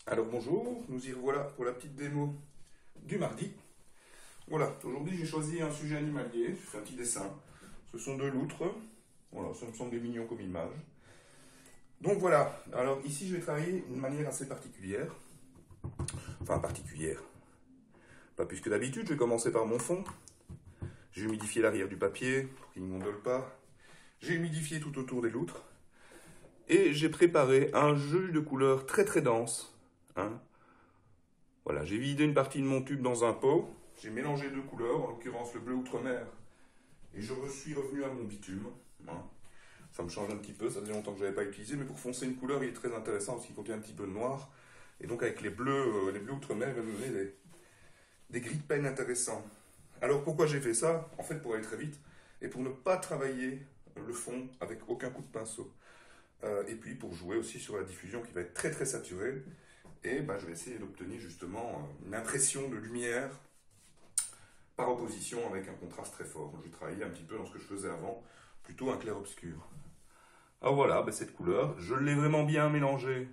Alors bonjour, nous y revoilà pour la petite démo du mardi. Voilà, aujourd'hui j'ai choisi un sujet animalier, je fais un petit dessin. Ce sont deux loutres, voilà, ça me semble des mignons comme image. Donc voilà, alors ici je vais travailler d'une manière assez particulière. Enfin particulière, pas plus que d'habitude, je vais commencer par mon fond. J'ai humidifié l'arrière du papier pour qu'il ne gondole pas. J'ai humidifié tout autour des loutres. Et j'ai préparé un jeu de couleurs très très dense, hein. Voilà, j'ai vidé une partie de mon tube dans un pot, j'ai mélangé deux couleurs, en l'occurrence le bleu outre-mer, et je suis revenu à mon bitume. Hein. Ça me change un petit peu, ça faisait longtemps que je n'avais pas utilisé, mais pour foncer une couleur, il est très intéressant parce qu'il contient un petit peu de noir. Et donc avec les bleus outre-mer, il va nous donner des gris de peine intéressants. Alors pourquoi j'ai fait ça? En fait pour aller très vite, et pour ne pas travailler le fond avec aucun coup de pinceau. Et puis pour jouer aussi sur la diffusion qui va être très très saturée. Et ben, je vais essayer d'obtenir justement une impression de lumière par opposition avec un contraste très fort. Je vais travailler un petit peu dans ce que je faisais avant, plutôt un clair-obscur. Alors voilà, ben cette couleur, je l'ai vraiment bien mélangée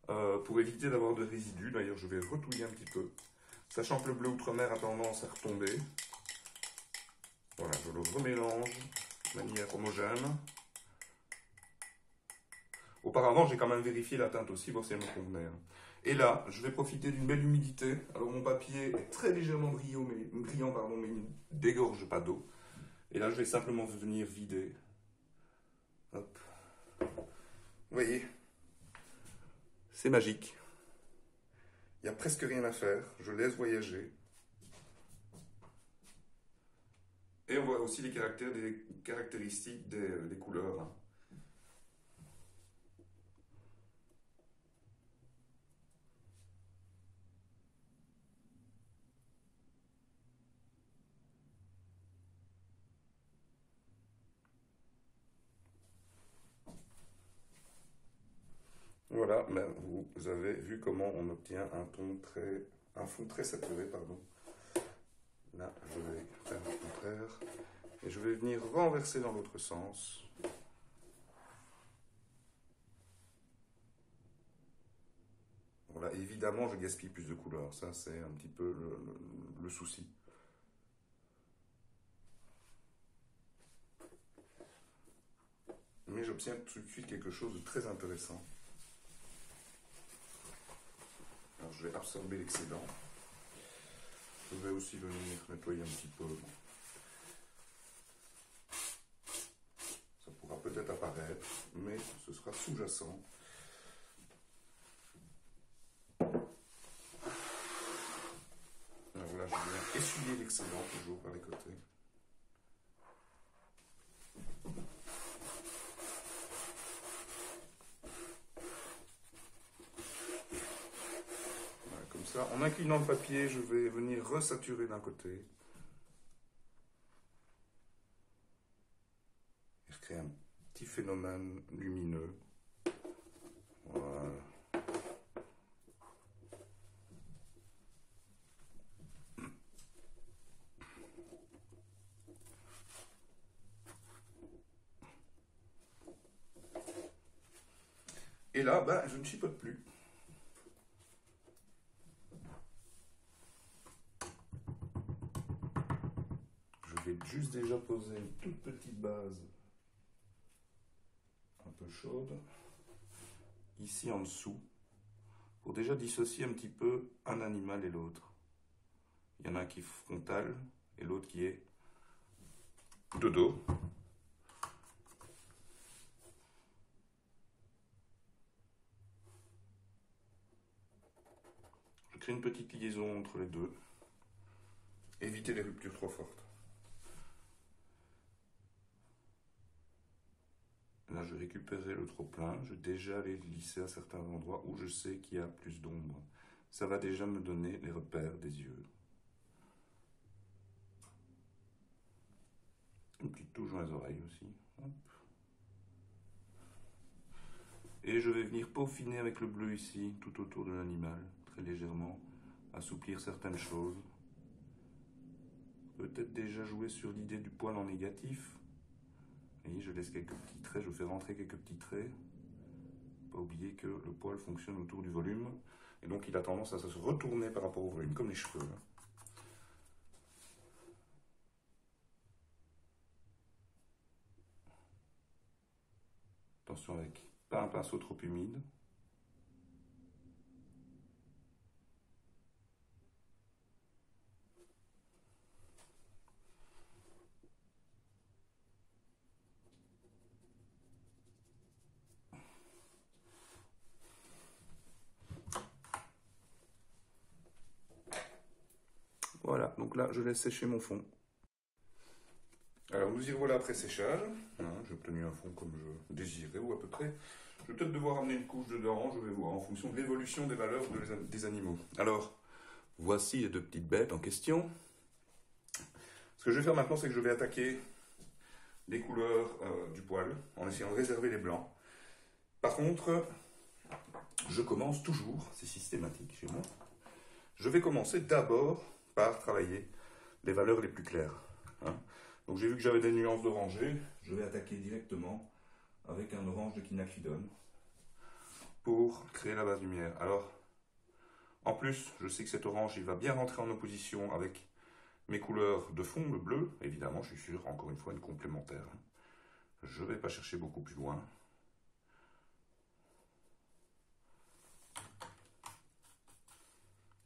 pour éviter d'avoir de résidus. D'ailleurs, je vais retouiller un petit peu, sachant que le bleu outre-mer a tendance à retomber. Voilà, je le remélange de manière homogène. Auparavant, j'ai quand même vérifié la teinte aussi, voir si elle me convenait. Et là, je vais profiter d'une belle humidité. Alors, mon papier est très légèrement brillant, mais il ne dégorge pas d'eau. Et là, je vais simplement venir vider. Hop. Vous voyez, c'est magique. Il n'y a presque rien à faire. Je laisse voyager. Et on voit aussi les caractéristiques des couleurs. Voilà, ben, vous avez vu comment on obtient un fond très saturé, pardon. Là, je vais faire le contraire. Et je vais venir renverser dans l'autre sens. Voilà, évidemment, je gaspille plus de couleurs. Ça, c'est un petit peu le souci. Mais j'obtiens tout de suite quelque chose de très intéressant. Alors, je vais absorber l'excédent. Je vais aussi venir nettoyer un petit peu. Ça pourra peut-être apparaître, mais ce sera sous-jacent. Alors là, je viens essuyer l'excédent toujours par les côtés. Voilà, comme ça, en inclinant le papier, je vais venir resaturer d'un côté. Et créer un petit phénomène lumineux. Voilà. Et là, ben, je ne chipote plus. Je vais juste déjà poser une toute petite base un peu chaude ici en dessous pour déjà dissocier un petit peu un animal et l'autre. Il y en a un qui est frontal et l'autre qui est de dos. Je crée une petite liaison entre les deux. Éviter les ruptures trop fortes. Là, je vais récupérer le trop-plein. Je vais déjà les lisser à certains endroits où je sais qu'il y a plus d'ombre. Ça va déjà me donner les repères des yeux. Une petite touche dans les oreilles aussi. Hop. Et je vais venir peaufiner avec le bleu ici, tout autour de l'animal, très légèrement, assouplir certaines choses. Peut-être déjà jouer sur l'idée du poil en négatif. Vous voyez, je laisse quelques petits traits, je fais rentrer quelques petits traits pas oublier que le poil fonctionne autour du volume, et donc il a tendance à se retourner par rapport au volume, comme les cheveux. Attention avec pas un pinceau trop humide. Voilà, donc là je laisse sécher mon fond. Alors nous y voilà après séchage. J'ai obtenu un fond comme je désirais, ou à peu près. Je vais peut-être devoir amener une couche dedans, je vais voir en fonction de l'évolution des valeurs des animaux. Alors, voici les deux petites bêtes en question. Ce que je vais faire maintenant, c'est que je vais attaquer les couleurs du poil, en essayant de réserver les blancs. Par contre, je commence toujours, c'est systématique chez moi, je vais commencer d'abord par travailler les valeurs les plus claires. Donc j'ai vu que j'avais des nuances d'orangé, je vais attaquer directement avec un orange de quinacridone pour créer la base lumière. Alors, en plus, je sais que cet orange, il va bien rentrer en opposition avec mes couleurs de fond, le bleu, évidemment, je suis sûr, encore une fois, une complémentaire. Je ne vais pas chercher beaucoup plus loin.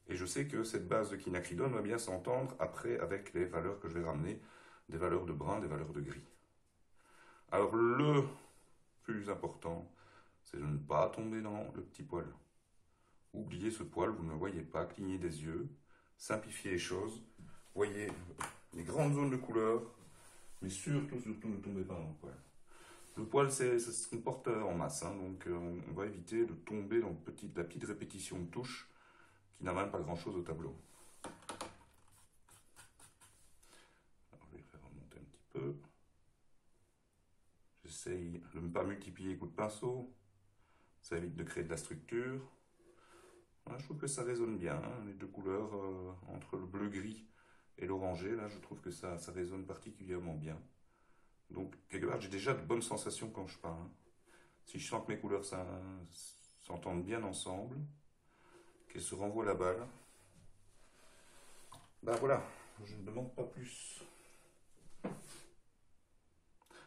Et je sais que cette base de quinacridone va bien s'entendre après avec les valeurs que je vais ramener, des valeurs de brun, des valeurs de gris. Alors le plus important, c'est de ne pas tomber dans le petit poil. Oubliez ce poil, vous ne le voyez pas, clignez des yeux, simplifiez les choses, voyez les grandes zones de couleur, mais surtout, ne tombez pas dans le poil. Le poil, ça se comporte en masse, donc on va éviter de tomber dans la petite répétition de touches qui n'amène pas grand-chose au tableau. Alors, je vais faire remonter un petit peu. J'essaye de ne pas multiplier les coups de pinceau. Ça évite de créer de la structure. Voilà, je trouve que ça résonne bien, les deux couleurs entre le bleu-gris et l'orangé. Là, je trouve que ça résonne particulièrement bien. Donc, quelque part, j'ai déjà de bonnes sensations quand je peins. Si je sens que mes couleurs s'entendent bien ensemble, qu'elles se renvoient la balle, ben voilà, je ne demande pas plus.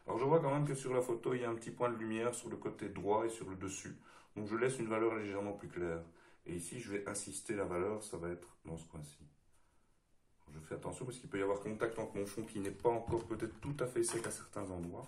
Alors je vois quand même que sur la photo, il y a un petit point de lumière sur le côté droit et sur le dessus. Donc je laisse une valeur légèrement plus claire. Et ici, je vais insister la valeur, ça va être dans ce coin-ci. Je fais attention parce qu'il peut y avoir contact entre mon fond qui n'est pas encore peut-être tout à fait sec à certains endroits.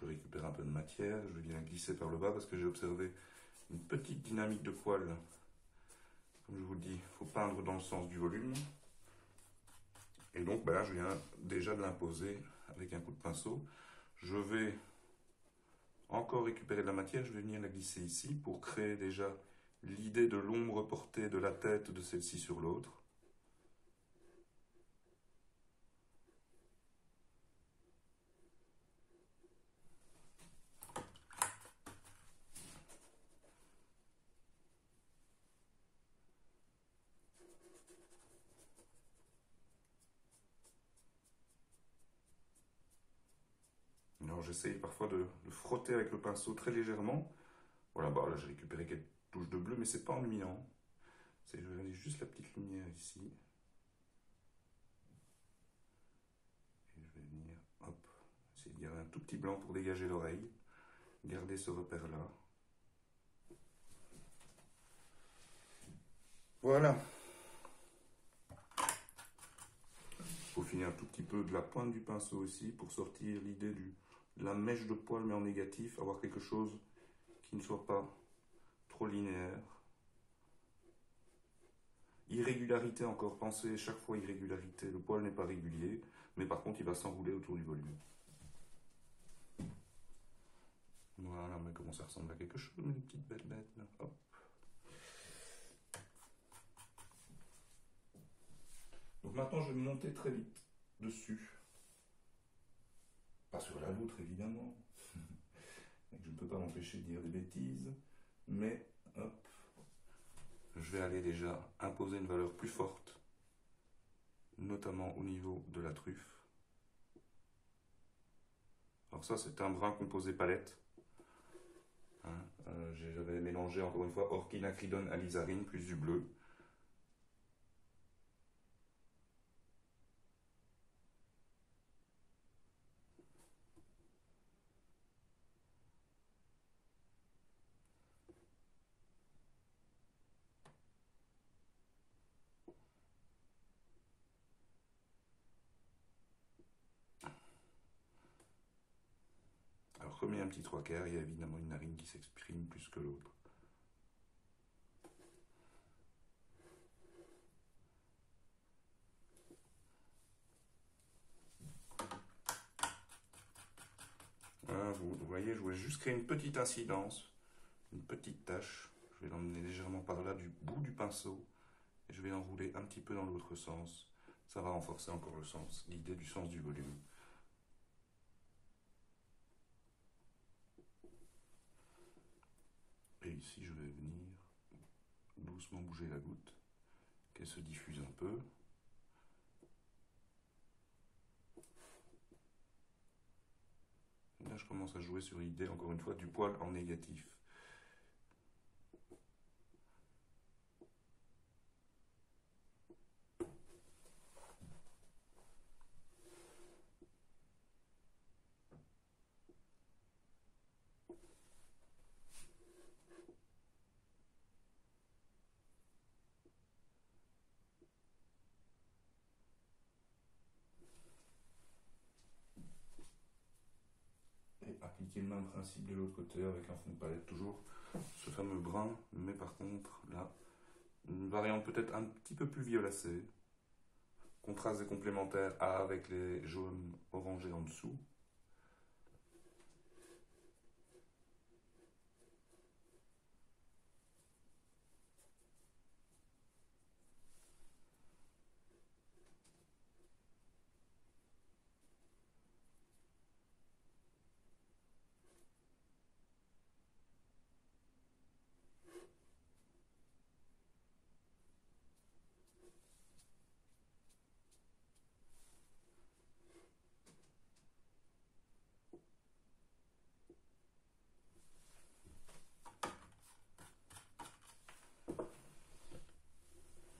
Je récupère un peu de matière, je viens glisser par le bas parce que j'ai observé une petite dynamique de poil. Comme je vous le dis, il faut peindre dans le sens du volume. Et donc ben là, je viens déjà de l'imposer avec un coup de pinceau. Je vais encore récupérer de la matière, je vais venir la glisser ici pour créer déjà l'idée de l'ombre portée de la tête de celle-ci sur l'autre. Alors j'essaye parfois de frotter avec le pinceau très légèrement. Voilà, bah là j'ai récupéré quelques touches de bleu, mais c'est pas ennuyant. Je vais aller juste la petite lumière ici. Et je vais venir, hop, essayer de garder un tout petit blanc pour dégager l'oreille. Garder ce repère-là. Voilà. Peaufiner un tout petit peu de la pointe du pinceau aussi pour sortir l'idée de la mèche de poil mais en négatif, avoir quelque chose qui ne soit pas trop linéaire. Irrégularité encore, pensez chaque fois irrégularité, le poil n'est pas régulier, mais par contre il va s'enrouler autour du volume. Voilà, mais comment ça ressemble à quelque chose, une petite bête là. Hop. Donc maintenant je vais monter très vite dessus. Pas sur la loutre évidemment. m'empêcher de dire des bêtises, mais hop, je vais aller déjà imposer une valeur plus forte, notamment au niveau de la truffe. Alors ça, c'est un brun composé palette. Hein, j'avais mélangé encore une fois orchidinacridone, alizarine plus du bleu. Alors remets un petit 3/4, il y a évidemment une narine qui s'exprime plus que l'autre. Voilà, vous voyez, je voulais juste créer une petite incidence, une petite tache. Je vais l'emmener légèrement par là du bout du pinceau et je vais enrouler un petit peu dans l'autre sens. Ça va renforcer encore le sens, l'idée du sens du volume. Et ici, je vais venir doucement bouger la goutte, qu'elle se diffuse un peu. Et là, je commence à jouer sur l'idée, encore une fois, du poil en négatif. Appliquer le même principe de l'autre côté avec un fond de palette, toujours ce fameux brun, mais par contre là, une variante peut-être un petit peu plus violacée, contraste et complémentaire avec les jaunes orangés en dessous.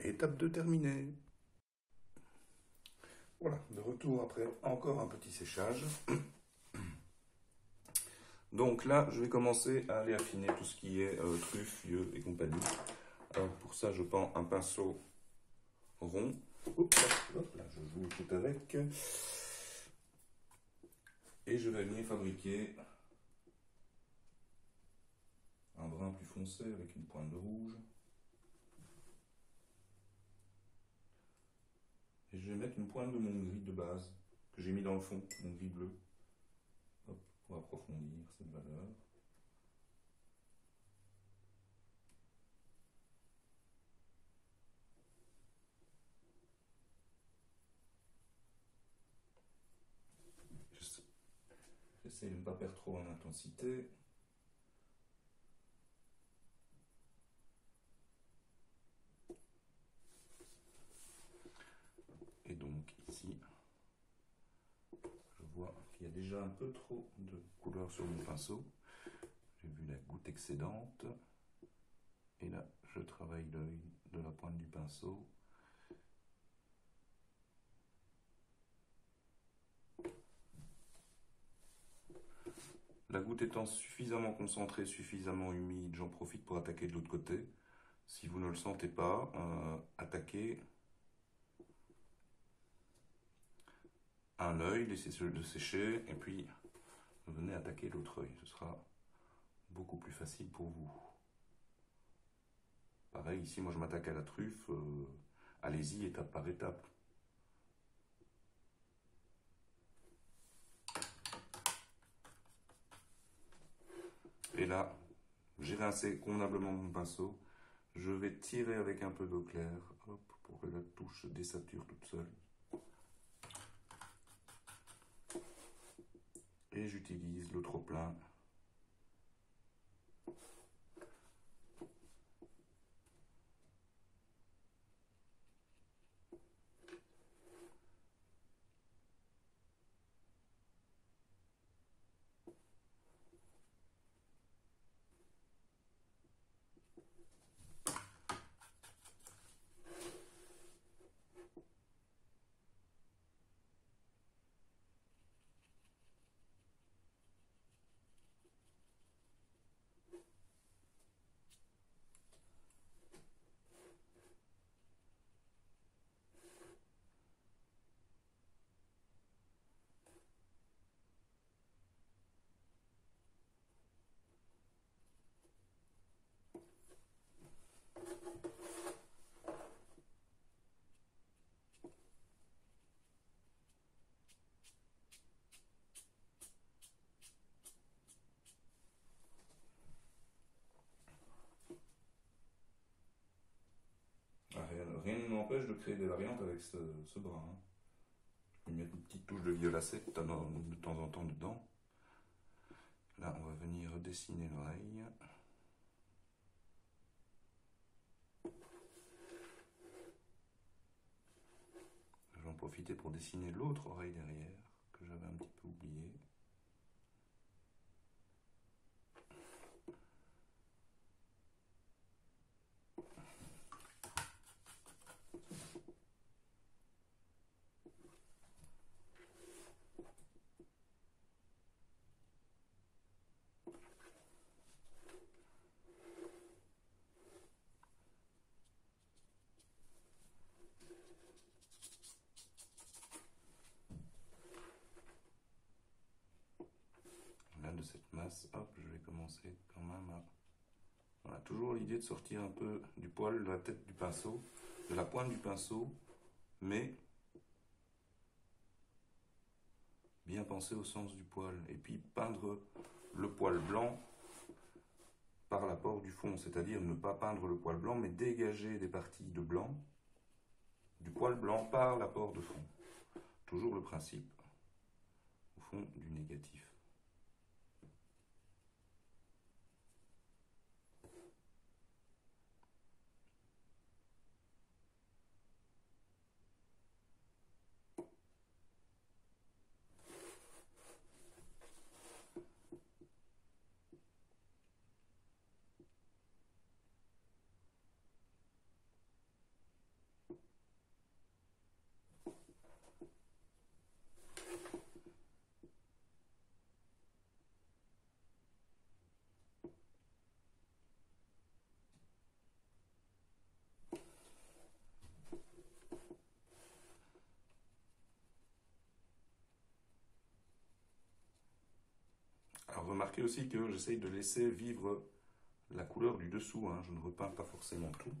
Étape 2 terminée. Voilà, de retour après encore un petit séchage. Donc là, je vais commencer à aller affiner tout ce qui est truffe, yeux et compagnie. Alors pour ça, je prends un pinceau rond. Hop, là, je joue tout avec. Et je vais venir fabriquer un brun plus foncé avec une pointe de rouge. Et je vais mettre une pointe de mon gris de base que j'ai mis dans le fond, mon gris bleu. Hop, pour approfondir cette valeur. J'essaie de ne pas perdre trop en intensité. Et donc ici, je vois qu'il y a déjà un peu trop de couleur sur mon pinceau. J'ai vu la goutte excédente. Et là, je travaille l'œil de la pointe du pinceau. La goutte étant suffisamment concentrée, suffisamment humide, j'en profite pour attaquer de l'autre côté. Si vous ne le sentez pas, attaquez un œil, laissez-le sécher, et puis venez attaquer l'autre œil. Ce sera beaucoup plus facile pour vous. Pareil, ici, moi je m'attaque à la truffe. Allez-y étape par étape. Et là, j'ai rincé convenablement mon pinceau. Je vais tirer avec un peu d'eau claire, hop, pour que la touche se désature toute seule. Et j'utilise le trop-plein m'empêche de créer des variantes avec ce brun. Hein. Je vais mettre une petite touche de violacé de temps en temps dedans. Là, on va venir dessiner l'oreille. Je vais en profiter pour dessiner l'autre oreille derrière, que j'avais un petit peu oublié. Là, de cette masse, hop, je vais commencer quand même à... Voilà, toujours l'idée de sortir un peu du poil de la tête du pinceau, de la pointe du pinceau, mais bien penser au sens du poil. Et puis peindre le poil blanc par l'apport du fond, c'est-à-dire ne pas peindre le poil blanc, mais dégager des parties de blanc du poil blanc par l'apport de fond. Toujours le principe, au fond, du négatif. Alors remarquez aussi que j'essaye de laisser vivre la couleur du dessous, hein. Je ne repeins pas forcément tout.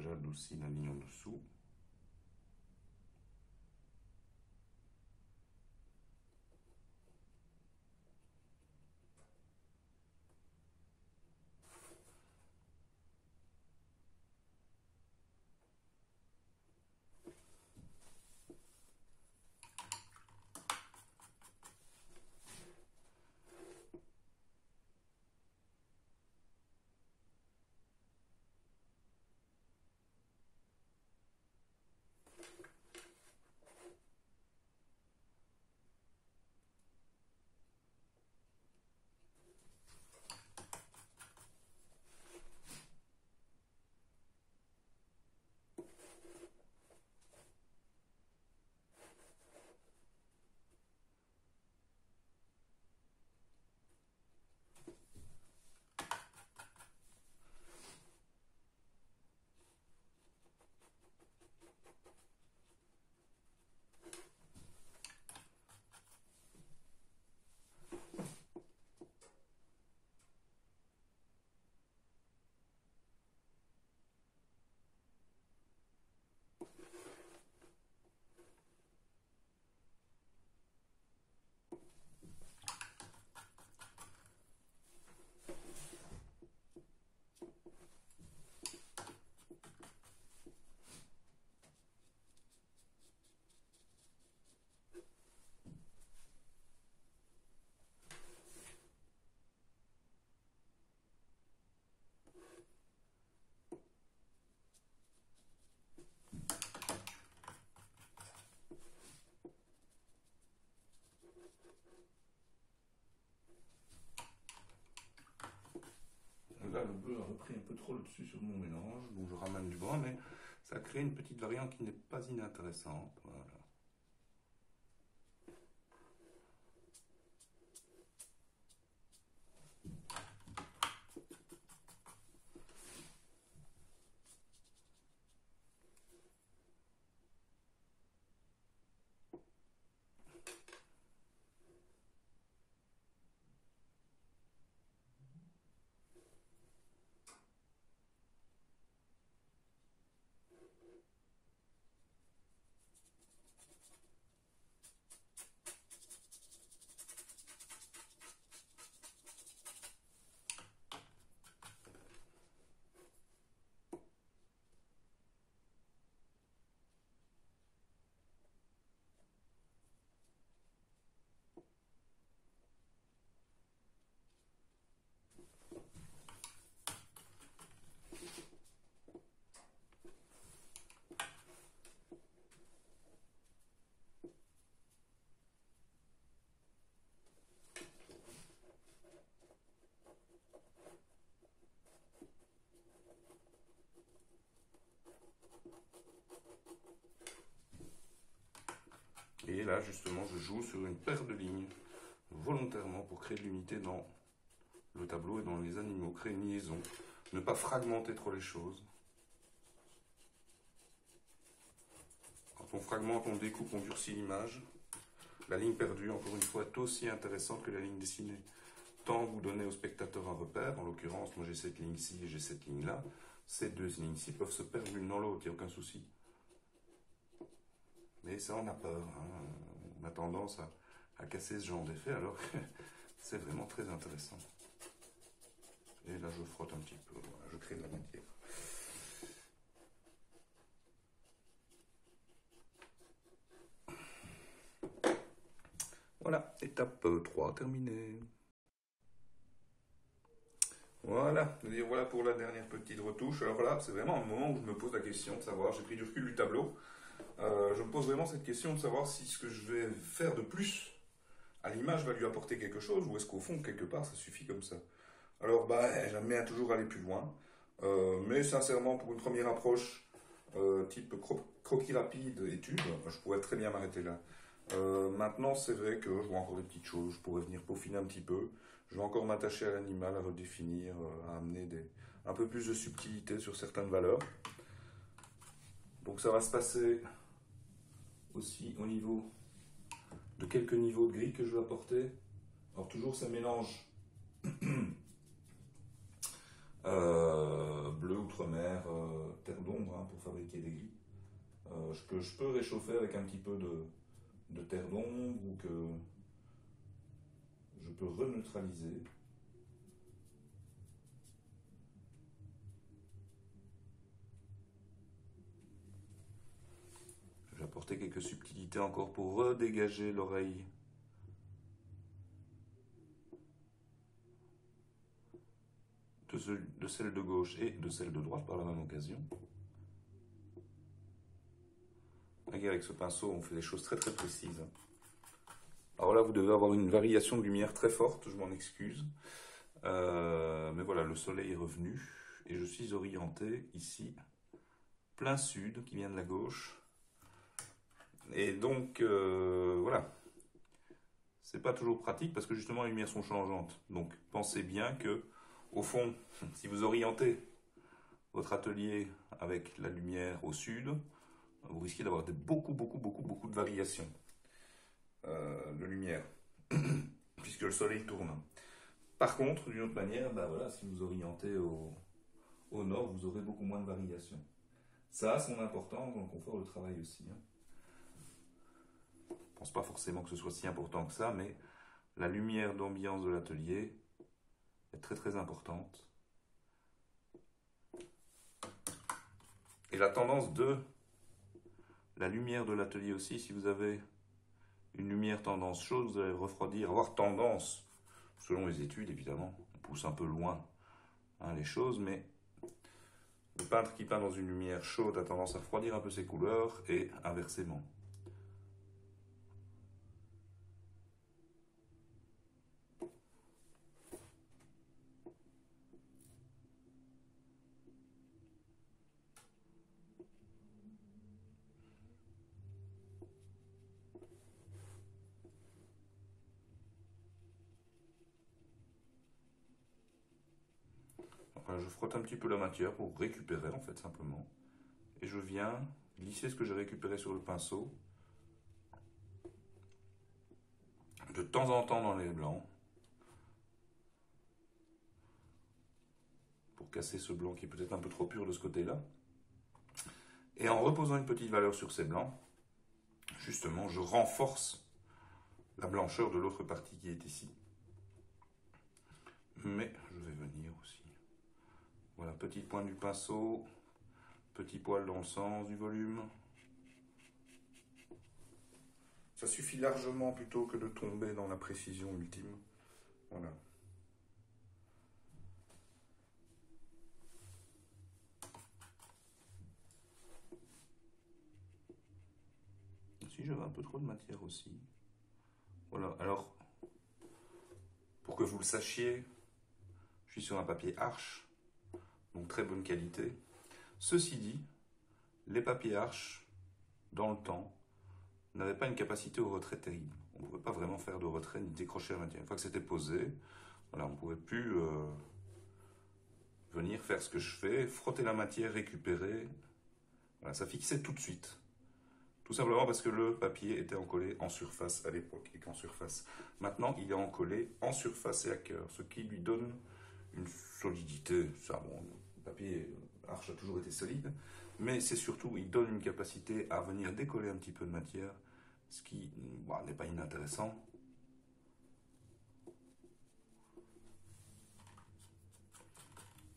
J'adoucis la ligne en dessous. là, le bleu a repris un peu trop le dessus sur mon mélange, donc je ramène du brun, mais ça crée une petite variante qui n'est pas inintéressante. Voilà. Et là, justement, je joue sur une paire de lignes, volontairement, pour créer de l'unité dans le tableau et dans les animaux, créer une liaison, ne pas fragmenter trop les choses. Quand on fragmente, on découpe, on durcit l'image. La ligne perdue, encore une fois, est aussi intéressante que la ligne dessinée. Tant vous donnez au spectateur un repère, en l'occurrence, moi j'ai cette ligne-ci et j'ai cette ligne-là, ces deux lignes-ci peuvent se perdre l'une dans l'autre, il n'y a aucun souci. Mais ça, on a peur, hein. On a tendance à casser ce genre d'effet, alors que c'est vraiment très intéressant. Et là, je frotte un petit peu, voilà, je crée de la matière. Voilà, étape 3 terminée. Voilà, voilà pour la dernière petite retouche. Alors là, c'est vraiment un moment où je me pose la question de savoir, j'ai pris du recul du tableau, je me pose vraiment cette question de savoir si ce que je vais faire de plus à l'image va lui apporter quelque chose, ou est-ce qu'au fond, quelque part, ça suffit comme ça. Alors, j'aime bien toujours aller plus loin, mais sincèrement, pour une première approche, type croquis rapide, étude, je pourrais très bien m'arrêter là. Maintenant, c'est vrai que je vois encore des petites choses, je pourrais venir peaufiner un petit peu, je vais encore m'attacher à l'animal, à redéfinir, à amener un peu plus de subtilité sur certaines valeurs. Donc ça va se passer aussi au niveau de quelques niveaux de gris que je vais apporter. Alors toujours ce mélange bleu outre-mer, terre d'ombre, hein, pour fabriquer des gris. Que je peux réchauffer avec un petit peu de terre d'ombre, ou que je peux reneutraliser. Je vais apporter quelques subtilités encore pour redégager l'oreille de celle de gauche et de celle de droite par la même occasion. Avec ce pinceau, on fait des choses très très précises. Alors là, vous devez avoir une variation de lumière très forte, je m'en excuse. Mais voilà, le soleil est revenu et je suis orienté ici, plein sud, qui vient de la gauche. Et donc, voilà. C'est pas toujours pratique parce que justement les lumières sont changeantes. Donc, pensez bien que, au fond, si vous orientez votre atelier avec la lumière au sud, vous risquez d'avoir beaucoup de variations de lumière, puisque le soleil tourne. Par contre, d'une autre manière, voilà, si vous orientez au nord, vous aurez beaucoup moins de variations. Ça a son importance dans le confort de travail aussi. Hein. Je ne pense pas forcément que ce soit si important que ça, mais la lumière d'ambiance de l'atelier est très très importante. Et la tendance de la lumière de l'atelier aussi, si vous avez une lumière tendance chaude, vous allez refroidir, avoir tendance, selon les études évidemment, on pousse un peu loin les choses, mais le peintre qui peint dans une lumière chaude a tendance à refroidir un peu ses couleurs et inversement. Enfin, je frotte un petit peu la matière pour récupérer en fait simplement. Et je viens glisser ce que j'ai récupéré sur le pinceau de temps en temps dans les blancs pour casser ce blanc qui est peut-être un peu trop pur de ce côté-là. Et en reposant une petite valeur sur ces blancs, justement, je renforce la blancheur de l'autre partie qui est ici. Mais je vais venir aussi. Voilà, petite pointe du pinceau, petit poil dans le sens du volume. Ça suffit largement plutôt que de tomber dans la précision ultime. Voilà. Si j'avais un peu trop de matière aussi. Voilà, alors, pour que vous le sachiez, je suis sur un papier Arches, donc très bonne qualité. Ceci dit, les papiers Arches, dans le temps, n'avaient pas une capacité au retrait terrible. On ne pouvait pas vraiment faire de retrait ni décrocher la matière. Une fois que c'était posé, voilà, on ne pouvait plus venir faire ce que je fais, frotter la matière, récupérer. Voilà, ça fixait tout de suite. Tout simplement parce que le papier était encollé en surface à l'époque et qu'en surface. Maintenant, il est encollé en surface et à cœur, ce qui lui donne une solidité. Ça, bon, le papier Arches a toujours été solide, mais c'est surtout, il donne une capacité à venir décoller un petit peu de matière, ce qui n'est pas inintéressant.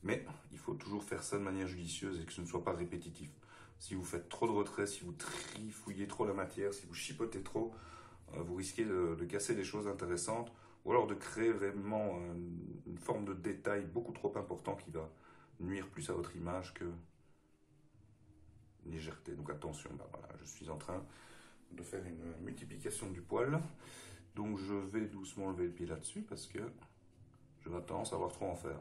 Mais il faut toujours faire ça de manière judicieuse et que ce ne soit pas répétitif. Si vous faites trop de retrait, si vous trifouillez trop la matière, si vous chipotez trop, vous risquez de casser des choses intéressantes ou alors de créer vraiment une forme de détail beaucoup trop important qui va nuire plus à votre image que légèreté. Donc attention, voilà, je suis en train de faire une multiplication du poil. Donc je vais doucement lever le pied là-dessus parce que je vais tendance à avoir trop en faire.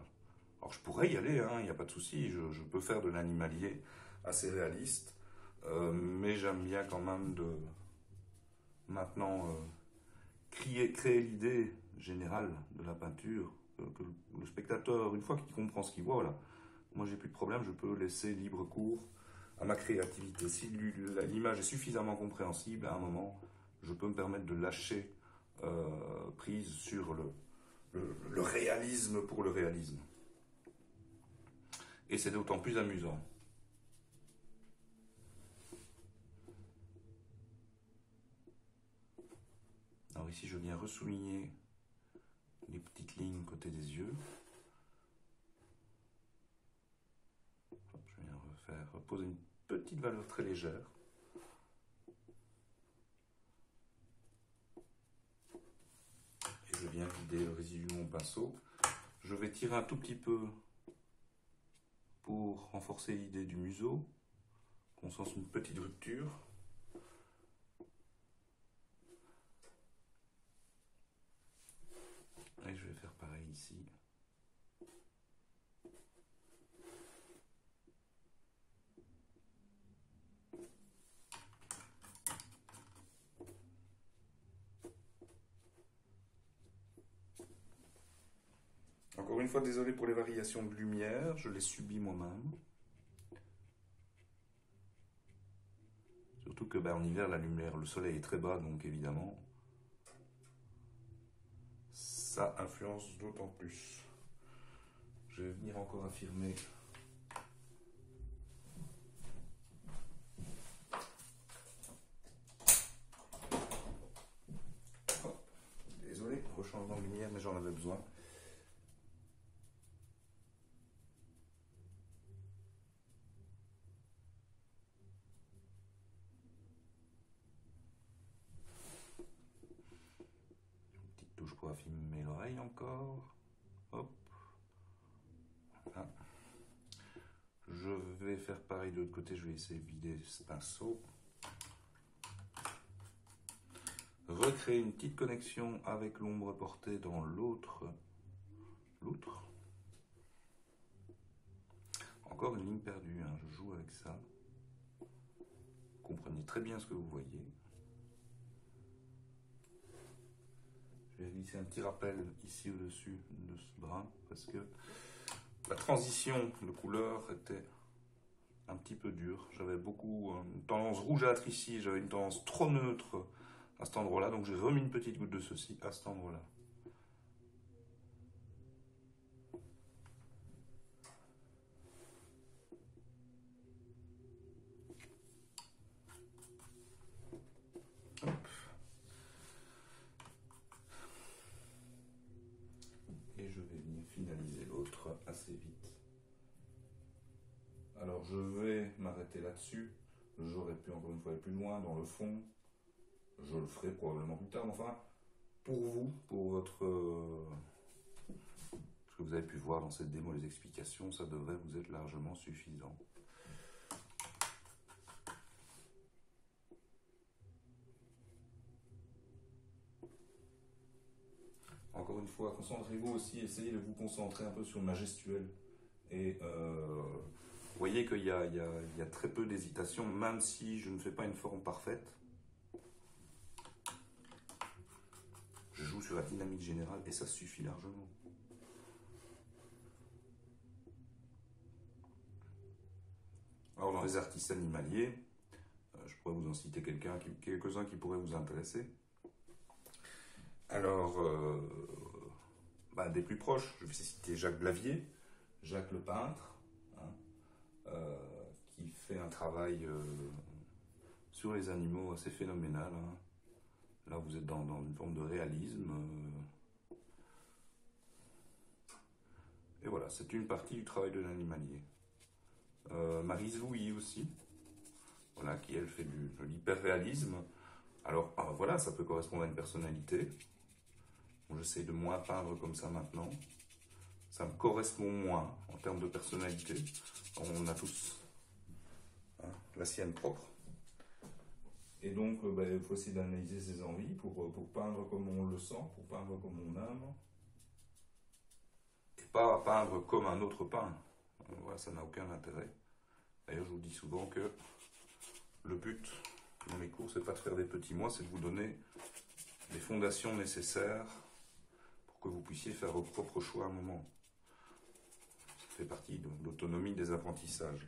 Alors je pourrais y aller, il n'y a pas de souci, je peux faire de l'animalier assez réaliste, mais j'aime bien quand même de maintenant créer l'idée générale de la peinture, que le spectateur, une fois qu'il comprend ce qu'il voit, voilà, moi j'ai plus de problème, je peux laisser libre cours à ma créativité. Si l'image est suffisamment compréhensible, à un moment, je peux me permettre de lâcher prise sur le réalisme pour le réalisme. Et c'est d'autant plus amusant. Alors ici, je viens ressouligner les petites lignes côté des yeux. Je viens reposer une petite valeur très légère. Et je viens vider le résidu de mon pinceau. Je vais tirer un tout petit peu pour renforcer l'idée du museau, qu'on sente une petite rupture. Et je vais faire pareil ici. Encore une fois, désolé pour les variations de lumière, je les subis moi-même. Surtout que en hiver, la lumière, le soleil est très bas, donc évidemment, ça influence d'autant plus. Je vais venir encore affirmer. Hop. Désolé, rechangement de lumière, mais j'en avais besoin. Touche pour affiner l'oreille encore. Hop. Voilà. Je vais faire pareil de l'autre côté, je vais essayer de vider ce pinceau. Recréer une petite connexion avec l'ombre portée dans l'autre loutre. Encore une ligne perdue, je joue avec ça. Vous comprenez très bien ce que vous voyez. Je vais glisser un petit rappel ici au-dessus de ce brin parce que La transition de couleur était un petit peu dure. J'avais beaucoup une tendance rougeâtre ici, j'avais une tendance trop neutre à cet endroit-là, donc j'ai remis une petite goutte de ceci à cet endroit-là. Et je vais venir finaliser l'autre assez vite. Alors je vais m'arrêter là-dessus. J'aurais pu encore une fois aller plus loin dans le fond. Je le ferai probablement plus tard. Mais enfin, pour vous, pour votre... ce que vous avez pu voir dans cette démo, les explications, ça devrait vous être largement suffisant. Encore une fois, concentrez-vous aussi, essayez de vous concentrer un peu sur ma gestuelle. Et vous voyez qu'il y a très peu d'hésitation, même si je ne fais pas une forme parfaite. Je joue sur la dynamique générale et ça suffit largement. Alors dans les artistes animaliers, je pourrais vous en citer quelques-uns qui pourraient vous intéresser. Alors, des plus proches, je vais citer Jacques Blavier, Jacques le peintre, hein, qui fait un travail sur les animaux assez phénoménal. Hein. Là, vous êtes dans une forme de réalisme. Et voilà, c'est une partie du travail de l'animalier. Maryse Vouilly aussi, voilà, qui elle fait de l'hyperréalisme. Alors voilà, ça peut correspondre à une personnalité. Bon, j'essaie de moins peindre comme ça maintenant. Ça me correspond moins en termes de personnalité. On a tous la sienne propre. Et donc, il faut essayer d'analyser ses envies pour peindre comme on le sent, pour peindre comme on aime. Et pas peindre comme un autre peint. Voilà, ça n'a aucun intérêt. D'ailleurs, je vous dis souvent que le but dans mes cours, c'est pas de faire des petits mois, c'est de vous donner les fondations nécessaires pour que vous puissiez faire vos propres choix à un moment. Ça fait partie de l'autonomie des apprentissages.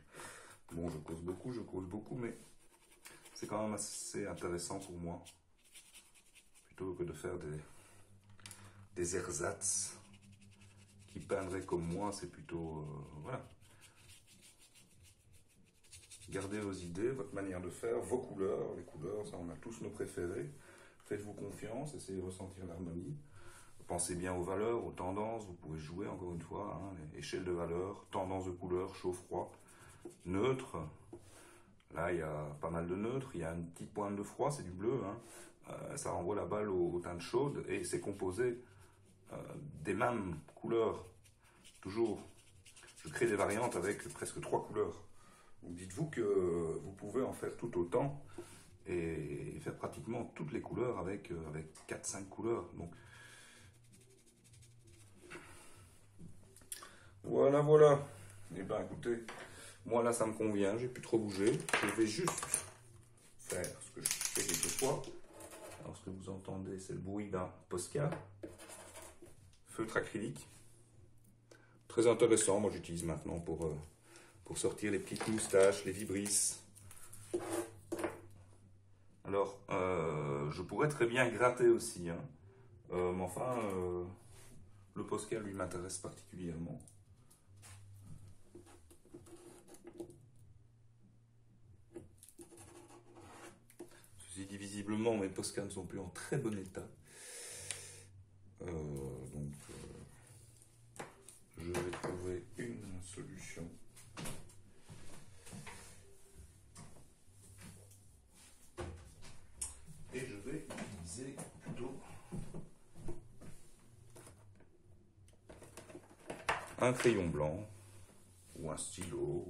Bon, je cause beaucoup, mais c'est quand même assez intéressant pour moi. Plutôt que de faire des ersatz qui peindraient comme moi, c'est plutôt... voilà. Gardez vos idées, votre manière de faire, vos couleurs. Les couleurs, ça on a tous nos préférés. Faites-vous confiance, essayez de ressentir l'harmonie. Pensez bien aux valeurs, aux tendances. Vous pouvez jouer encore une fois, hein, les échelles de valeurs, tendances de couleurs, chaud, froid, neutre. Là, il y a pas mal de neutres. Il y a une petite pointe de froid, c'est du bleu. Hein. Ça renvoie la balle aux teintes chaudes et c'est composé des mêmes couleurs. Toujours. Je crée des variantes avec presque 3 couleurs. Donc dites-vous que vous pouvez en faire tout autant et faire pratiquement toutes les couleurs avec 4-5 couleurs. Donc, voilà. Eh bien écoutez, moi là ça me convient, j'ai plus trop bougé. Je vais juste faire ce que je fais quelquefois. Alors ce que vous entendez, c'est le bruit d'un Posca. Feutre acrylique. Très intéressant, moi j'utilise maintenant pour sortir les petites moustaches, les vibrisses. Alors, je pourrais très bien gratter aussi, hein. Mais enfin, le Posca lui m'intéresse particulièrement. Ceci dit, visiblement, mes Posca ne sont plus en très bon état. Donc, je vais trouver une solution. Et je vais utiliser plutôt un crayon blanc ou un stylo.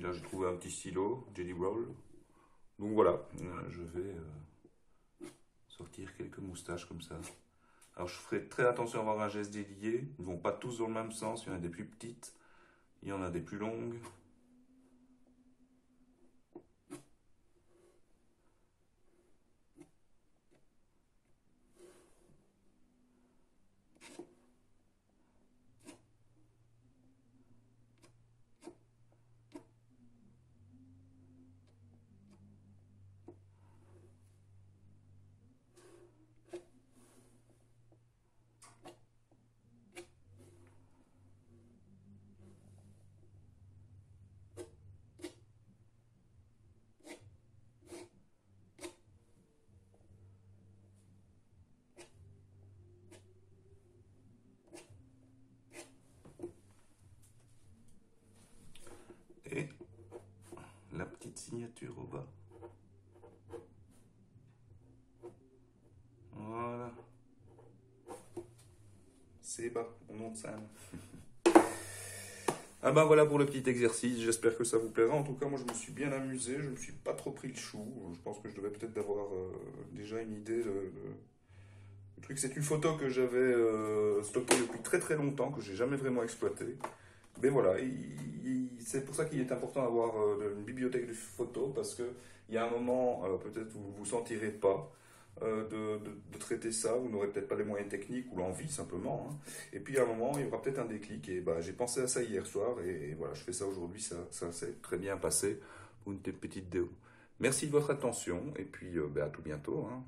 Là, j'ai trouvé un petit stylo, Jelly Roll. Donc voilà, je vais sortir quelques moustaches comme ça. Alors je ferai très attention à avoir un geste délié. Ils ne vont pas tous dans le même sens. Il y en a des plus petites, il y en a des plus longues. miniature au bas. Voilà. C'est bas, mon nom de scène. Ah ben voilà pour le petit exercice, j'espère que ça vous plaira. En tout cas, moi je me suis bien amusé, je ne me suis pas trop pris le chou. Je pense que je devais peut-être avoir déjà une idée. Le truc, c'est une photo que j'avais stockée depuis très très longtemps, que j'ai jamais vraiment exploitée. Mais voilà, c'est pour ça qu'il est important d'avoir une bibliothèque de photos, parce qu'il y a un moment, peut-être vous ne vous sentirez pas de traiter ça, vous n'aurez peut-être pas les moyens techniques ou l'envie simplement. Hein. Et puis à un moment, il y aura peut-être un déclic, et bah, j'ai pensé à ça hier soir, et voilà, je fais ça aujourd'hui, ça s'est très bien passé pour une petite vidéo. Merci de votre attention, et puis à tout bientôt. Hein.